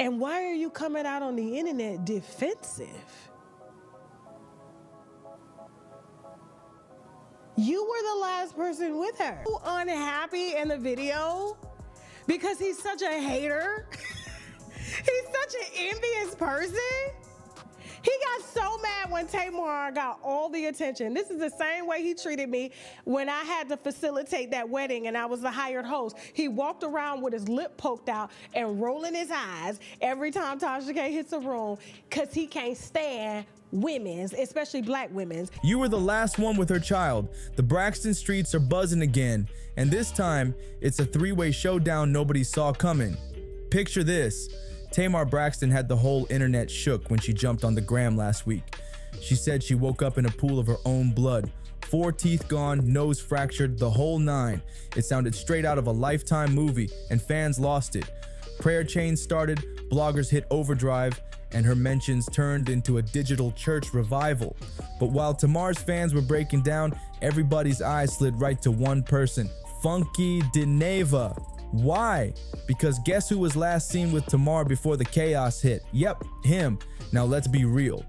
And why are you coming out on the internet defensive? You were the last person with her. You unhappy in the video because he's such a hater? He's such an envious person? He got so mad when Tamar got all the attention. This is the same way he treated me when I had to facilitate that wedding and I was the hired host. He walked around with his lip poked out and rolling his eyes every time Tasha K hits a room because he can't stand women's, especially black women's. You were the last one with her child. The Braxton streets are buzzing again, and this time it's a three-way showdown nobody saw coming. Picture this. Tamar Braxton had the whole internet shook when she jumped on the gram last week. She said she woke up in a pool of her own blood. 4 teeth gone, nose fractured, the whole nine. It sounded straight out of a Lifetime movie, and fans lost it. Prayer chains started, bloggers hit overdrive, and her mentions turned into a digital church revival. But while Tamar's fans were breaking down, everybody's eyes slid right to one person, Funky Dineva. Why? Because guess who was last seen with Tamar before the chaos hit? Yep, him. Now let's be real.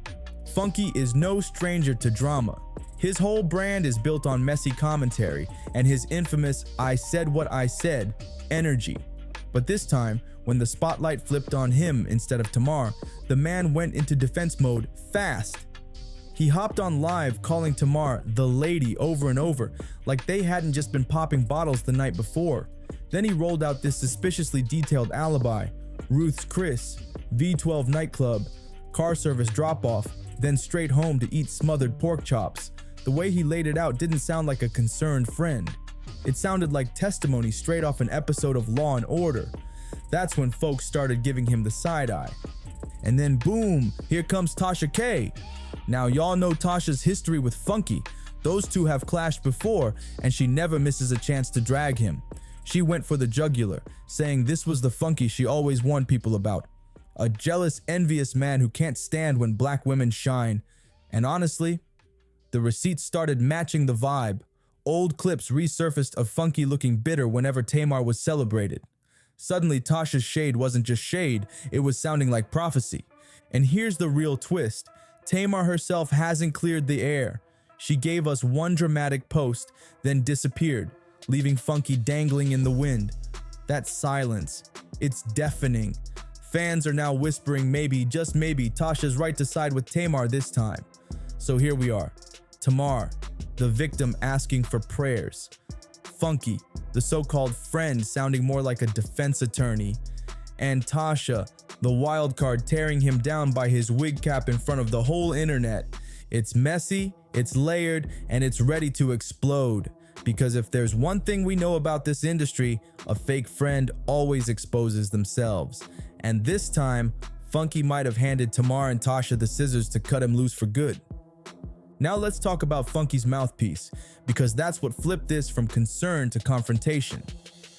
Funky is no stranger to drama. His whole brand is built on messy commentary and his infamous "I said what I said" energy. But this time, when the spotlight flipped on him instead of Tamar, the man went into defense mode fast. He hopped on live calling Tamar the lady over and over, like they hadn't just been popping bottles the night before. Then he rolled out this suspiciously detailed alibi: Ruth's Chris, V12 nightclub, car service drop-off, then straight home to eat smothered pork chops. The way he laid it out didn't sound like a concerned friend. It sounded like testimony straight off an episode of Law and Order. That's when folks started giving him the side eye. And then boom, here comes Tasha K. Now y'all know Tasha's history with Funky. Those two have clashed before, and she never misses a chance to drag him. She went for the jugular, saying this was the Funky she always warned people about. A jealous, envious man who can't stand when black women shine. And honestly, the receipts started matching the vibe. Old clips resurfaced of Funky looking bitter whenever Tamar was celebrated. Suddenly, Tasha's shade wasn't just shade, it was sounding like prophecy. And here's the real twist. Tamar herself hasn't cleared the air. She gave us one dramatic post, then disappeared, leaving Funky dangling in the wind. That silence, it's deafening. Fans are now whispering maybe, just maybe, Tasha's right to side with Tamar this time. So here we are. Tamar, the victim asking for prayers. Funky, the so-called friend sounding more like a defense attorney. And Tasha, the wild card tearing him down by his wig cap in front of the whole internet. It's messy, it's layered, and it's ready to explode. Because if there's one thing we know about this industry, a fake friend always exposes themselves. And this time, Funky might have handed Tamar and Tasha the scissors to cut him loose for good. Now let's talk about Funky's mouthpiece, because that's what flipped this from concern to confrontation.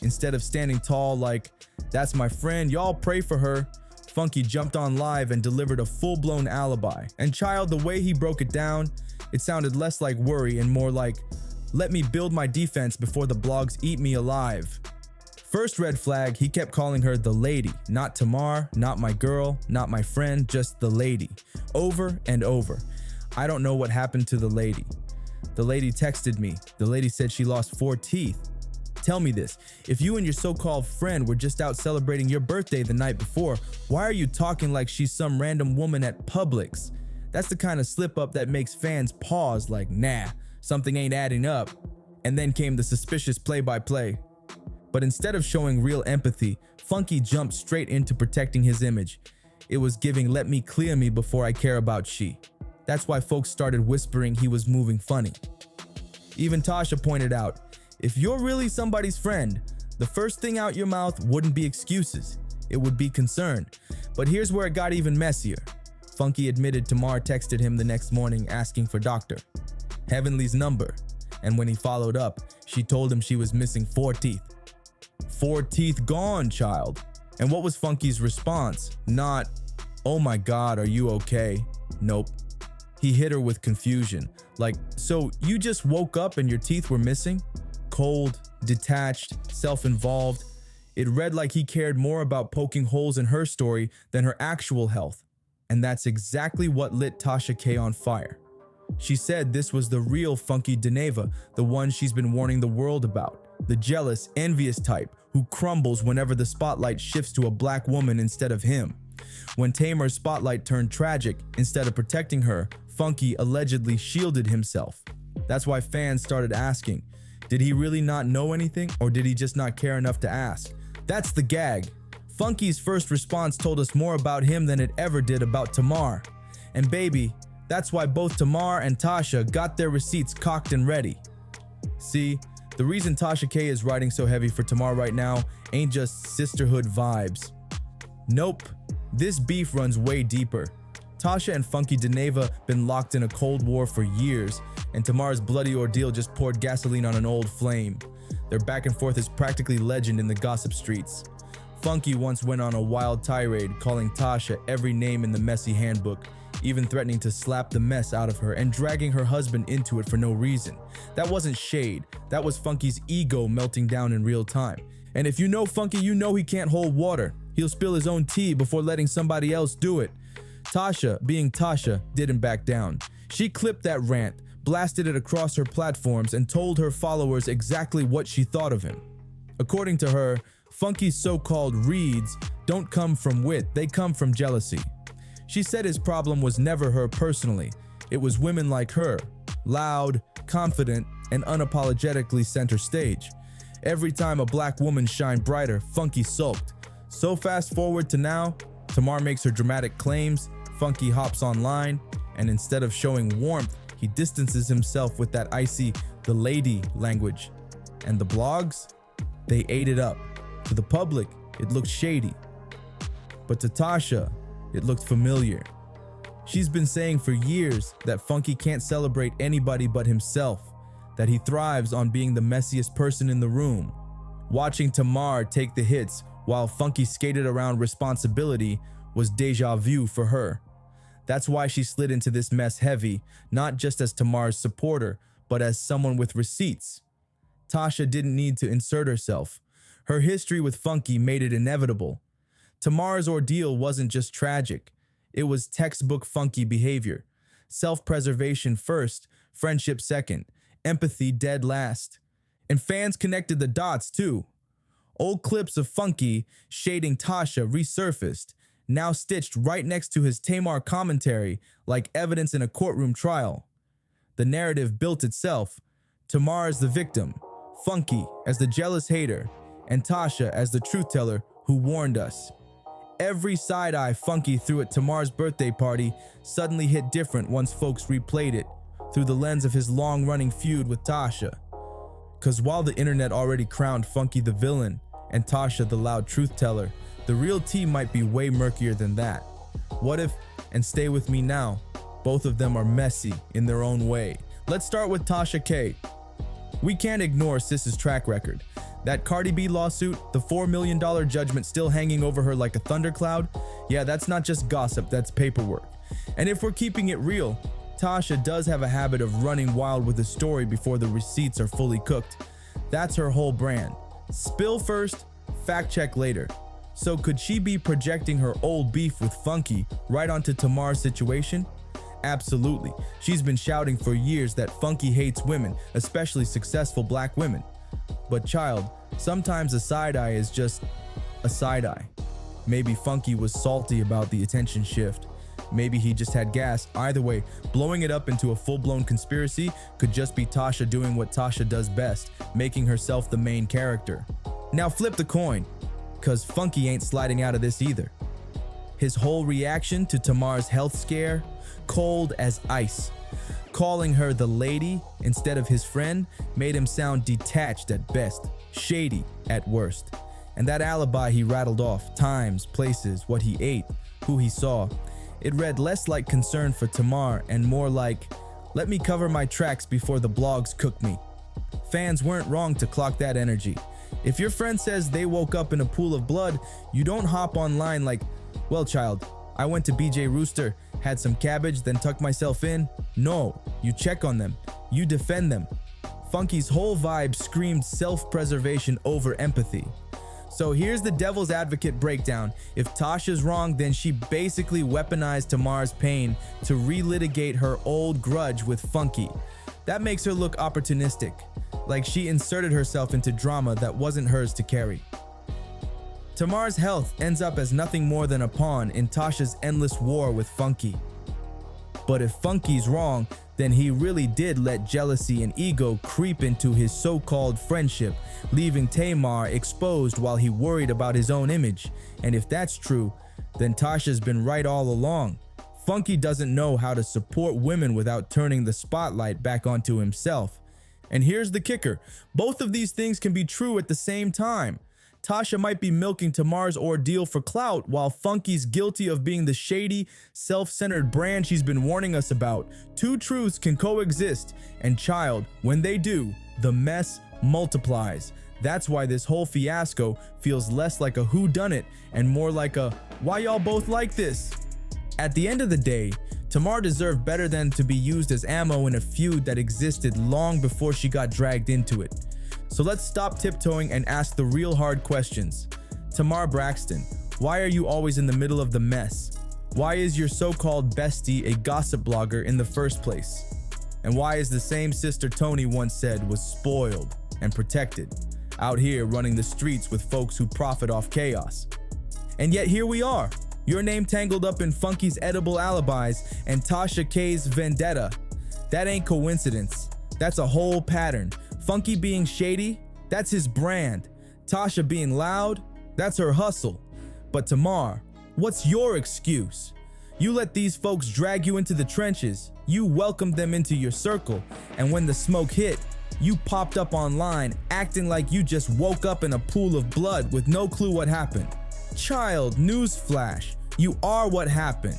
Instead of standing tall like, "That's my friend, y'all pray for her," Funky jumped on live and delivered a full-blown alibi. And child, the way he broke it down, it sounded less like worry and more like, "Let me build my defense before the blogs eat me alive." First red flag, he kept calling her the lady, not Tamar, not my girl, not my friend, just the lady, over and over. I don't know what happened to the lady. The lady texted me. The lady said she lost 4 teeth. Tell me this, if you and your so-called friend were just out celebrating your birthday the night before, why are you talking like she's some random woman at Publix? That's the kind of slip-up that makes fans pause like, nah, something ain't adding up. And then came the suspicious play-by-play. But instead of showing real empathy, Funky jumped straight into protecting his image. It was giving, let me clear me before I care about she. That's why folks started whispering he was moving funny. Even Tasha pointed out, if you're really somebody's friend, the first thing out your mouth wouldn't be excuses, it would be concern. But here's where it got even messier. Funky admitted Tamar texted him the next morning asking for Dr. Heavenly's number, and when he followed up, she told him she was missing 4 teeth. 4 teeth gone, child. And what was Funky's response? Not, "Oh my God, are you okay?" Nope. He hit her with confusion, like, "So you just woke up and your teeth were missing?" Cold, detached, self-involved. It read like he cared more about poking holes in her story than her actual health. And that's exactly what lit Tasha K on fire. She said this was the real Funky Dineva, the one she's been warning the world about. The jealous, envious type who crumbles whenever the spotlight shifts to a black woman instead of him. When Tamar's spotlight turned tragic, instead of protecting her, Funky allegedly shielded himself. That's why fans started asking, did he really not know anything, or did he just not care enough to ask? That's the gag. Funky's first response told us more about him than it ever did about Tamar. And baby, that's why both Tamar and Tasha got their receipts cocked and ready. See, the reason Tasha K is riding so heavy for Tamar right now ain't just sisterhood vibes. Nope, this beef runs way deeper. Tasha and Funky Dineva been locked in a cold war for years, and Tamar's bloody ordeal just poured gasoline on an old flame. Their back and forth is practically legend in the gossip streets. Funky once went on a wild tirade calling Tasha every name in the messy handbook, even threatening to slap the mess out of her and dragging her husband into it for no reason. That wasn't shade, that was Funky's ego melting down in real time. And if you know Funky, you know he can't hold water. He'll spill his own tea before letting somebody else do it. Tasha, being Tasha, didn't back down. She clipped that rant, blasted it across her platforms, and told her followers exactly what she thought of him. According to her, Funky's so-called reads don't come from wit, they come from jealousy. She said his problem was never her personally, it was women like her, loud, confident, and unapologetically center stage. Every time a black woman shined brighter, Funky sulked. So fast forward to now, Tamar makes her dramatic claims, Funky hops online, and instead of showing warmth, he distances himself with that icy, the lady language. And the blogs? They ate it up. To the public, it looked shady. But to Tasha, it looked familiar. She's been saying for years that Funky can't celebrate anybody but himself, that he thrives on being the messiest person in the room. Watching Tamar take the hits while Funky skated around responsibility was deja vu for her. That's why she slid into this mess heavy, not just as Tamar's supporter, but as someone with receipts. Tasha didn't need to insert herself. Her history with Funky made it inevitable. Tamar's ordeal wasn't just tragic, it was textbook Funky behavior. Self-preservation first, friendship second, empathy dead last. And fans connected the dots too. Old clips of Funky shading Tasha resurfaced, now stitched right next to his Tamar commentary like evidence in a courtroom trial. The narrative built itself. Tamar as the victim, Funky as the jealous hater, and Tasha as the truth teller who warned us. Every side-eye Funky threw at Tamar's birthday party suddenly hit different once folks replayed it through the lens of his long-running feud with Tasha. Cause while the internet already crowned Funky the villain and Tasha the loud truth teller, the real tea might be way murkier than that. What if, and stay with me now, both of them are messy in their own way? Let's start with Tasha K. We can't ignore Sis's track record. That Cardi B lawsuit, the $4 million judgment still hanging over her like a thundercloud, yeah, that's not just gossip, that's paperwork. And if we're keeping it real, Tasha does have a habit of running wild with a story before the receipts are fully cooked. That's her whole brand. Spill first, fact check later. So could she be projecting her old beef with Funky right onto Tamar's situation? Absolutely. She's been shouting for years that Funky hates women, especially successful black women. But child, sometimes a side-eye is just a side-eye. Maybe Funky was salty about the attention shift. Maybe he just had gas. Either way, blowing it up into a full-blown conspiracy could just be Tasha doing what Tasha does best, making herself the main character. Now flip the coin, cause Funky ain't sliding out of this either. His whole reaction to Tamar's health scare, cold as ice. Calling her the lady instead of his friend made him sound detached at best, shady at worst. And that alibi he rattled off, times, places, what he ate, who he saw, it read less like concern for Tamar and more like, let me cover my tracks before the blogs cook me. Fans weren't wrong to clock that energy. If your friend says they woke up in a pool of blood, you don't hop online like, well child, I went to BJ Rooster, had some cabbage, then tucked myself in. No, you check on them, you defend them. Funky's whole vibe screamed self-preservation over empathy. So here's the devil's advocate breakdown. If Tasha's wrong, then she basically weaponized Tamar's pain to relitigate her old grudge with Funky. That makes her look opportunistic, like she inserted herself into drama that wasn't hers to carry. Tamar's health ends up as nothing more than a pawn in Tasha's endless war with Funky. But if Funky's wrong, then he really did let jealousy and ego creep into his so-called friendship, leaving Tamar exposed while he worried about his own image. And if that's true, then Tasha's been right all along. Funky doesn't know how to support women without turning the spotlight back onto himself. And here's the kicker. Both of these things can be true at the same time. Tasha might be milking Tamar's ordeal for clout, while Funky's guilty of being the shady, self-centered brand she's been warning us about. Two truths can coexist, and child, when they do, the mess multiplies. That's why this whole fiasco feels less like a whodunit and more like a why y'all both like this. At the end of the day, Tamar deserved better than to be used as ammo in a feud that existed long before she got dragged into it. So let's stop tiptoeing and ask the real hard questions. Tamar Braxton, why are you always in the middle of the mess? Why is your so-called bestie a gossip blogger in the first place? And why is the same sister Tony once said was spoiled and protected, out here running the streets with folks who profit off chaos? And yet here we are, your name tangled up in Funky's edible alibis and Tasha K's vendetta. That ain't coincidence. That's a whole pattern. Funky being shady, that's his brand. Tasha being loud, that's her hustle. But Tamar, what's your excuse? You let these folks drag you into the trenches, you welcomed them into your circle, and when the smoke hit, you popped up online acting like you just woke up in a pool of blood with no clue what happened. Child, newsflash, you are what happened.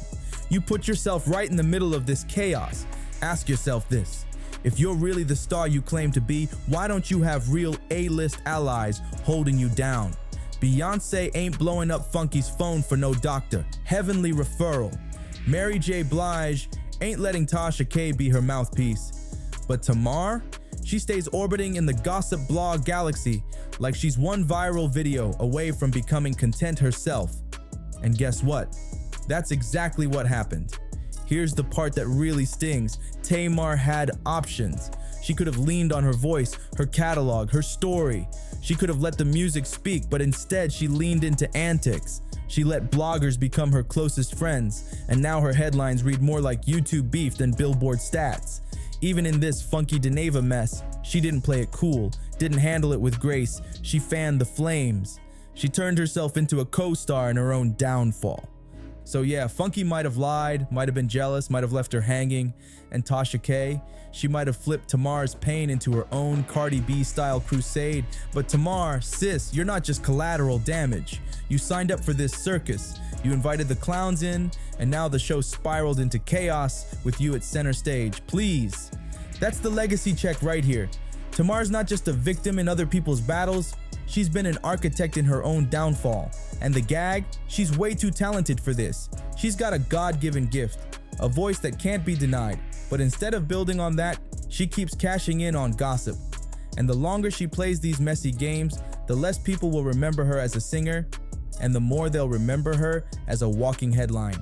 You put yourself right in the middle of this chaos. Ask yourself this. If you're really the star you claim to be, why don't you have real A-list allies holding you down? Beyonce ain't blowing up Funky's phone for no doctor. Heavenly referral. Mary J. Blige ain't letting Tasha K be her mouthpiece. But Tamar, she stays orbiting in the gossip blog galaxy like she's one viral video away from becoming content herself. And guess what? That's exactly what happened. Here's the part that really stings. Tamar had options. She could have leaned on her voice, her catalog, her story. She could have let the music speak, but instead she leaned into antics. She let bloggers become her closest friends, and now her headlines read more like YouTube beef than Billboard stats. Even in this Funky Dineva mess, she didn't play it cool, didn't handle it with grace. She fanned the flames. She turned herself into a co-star in her own downfall. So yeah, Funky might have lied, might have been jealous, might have left her hanging, and Tasha K, she might have flipped Tamar's pain into her own Cardi B style crusade. But Tamar, sis, you're not just collateral damage. You signed up for this circus. You invited the clowns in, and now the show spiraled into chaos with you at center stage. Please. That's the legacy check right here. Tamar's not just a victim in other people's battles, she's been an architect in her own downfall. And the gag, she's way too talented for this. She's got a God-given gift, a voice that can't be denied. But instead of building on that, she keeps cashing in on gossip. And the longer she plays these messy games, the less people will remember her as a singer, and the more they'll remember her as a walking headline.